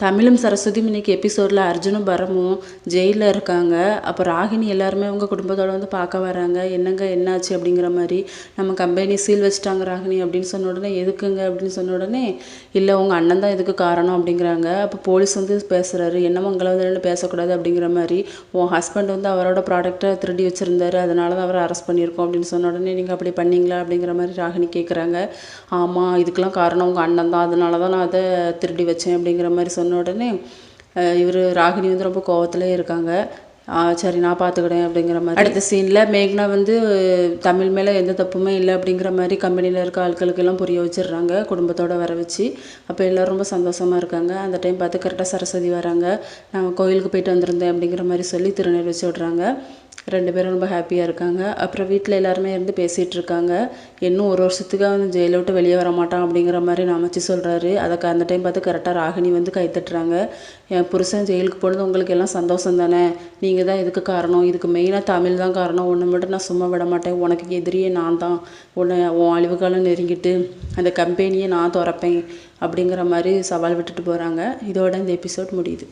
தமிழும் சரஸ்வதியும் இன்னைக்கு எபிசோடில் அர்ஜுனும் பரமும் ஜெயிலில் இருக்காங்க. அப்போ ராகினி எல்லாருமே அவங்க குடும்பத்தோடு வந்து பார்க்க வராங்க. என்னங்க என்னாச்சு அப்படிங்கிற மாதிரி. நம்ம கம்பெனி சீல் வச்சுட்டாங்க ராகினி அப்படின்னு சொன்ன உடனே, எதுக்குங்க அப்படின்னு சொன்ன உடனே, இல்லை உங்கள் அண்ணன் தான் இதுக்கு காரணம் அப்படிங்கிறாங்க. அப்போ போலீஸ் வந்து பேசுகிறாரு, என்னமோ உங்களை வந்து பேசக்கூடாது அப்படிங்கிற மாதிரி. உன் ஹஸ்பண்ட் வந்து அவரோட ப்ராடக்டை திருடி வச்சுருந்தாரு, அதனால தான் அவரை அரெஸ்ட் பண்ணியிருக்கோம் அப்படின்னு சொன்ன உடனே, நீங்கள் அப்படி பண்ணீங்களா அப்படிங்கிற மாதிரி ராகினி கேட்குறாங்க. ஆமாம், இதுக்கெல்லாம் காரணம் உங்கள் அண்ணன் தான், அதனால தான் நான் அதை திருடி வச்சேன் அப்படிங்கிற மாதிரி சொன்ன உடனே இவர் ராகினி வந்து ரொம்ப கோவத்திலே இருக்காங்க. சரி நான் பார்த்துக்கிட்டேன் அப்படிங்கிற மாதிரி. அடுத்த சீனில் மேக்னா வந்து தமிழ் மேலே எந்த தப்புமே இல்லை அப்படிங்கிற மாதிரி கம்பெனியில் இருக்க ஆட்களுக்கெல்லாம் புரிய வச்சிடுறாங்க, குடும்பத்தோடு வர வச்சு. அப்போ எல்லோரும் ரொம்ப சந்தோஷமாக இருக்காங்க. அந்த டைம் பார்த்து கரெக்டாக சரஸ்வதி வராங்க. நான் கோயிலுக்கு போயிட்டு வந்திருந்தேன் அப்படிங்கிற மாதிரி சொல்லி திருநீர் வச்சு விட்றாங்க. 2 பேரும் ரொம்ப ஹாப்பியாக இருக்காங்க. அப்புறம் வீட்டில் எல்லாருமே இருந்து பேசிகிட்டு இருக்காங்க. இன்னும் 1 வருஷத்துக்கு அவன் ஜெயிலை விட்டு வெளியே வர மாட்டான் அப்படிங்கிற மாதிரி அமைச்சு சொல்கிறாரு. அதுக்கு அந்த டைம் பார்த்து கரெக்டாக ராகினி வந்து கைத்தட்டுறாங்க. என் புருஷன் ஜெயிலுக்கு போனது உங்களுக்கு எல்லாம் சந்தோஷம் தானே, நீங்கள் தான் இதுக்கு காரணம், இதுக்கு மெயினாக தமிழ் தான் காரணம், ஒன்று மட்டும் நான் சும்மா விட மாட்டேன், உனக்கு எதிரியே நான் தான், உன் அழிவு காலம் நெருங்கிட்டு அந்த கம்பெனியை நான் திறப்பேன் அப்படிங்கிற மாதிரி சவால் விட்டுட்டு போகிறாங்க. இதோட இந்த எபிசோட் முடியுது.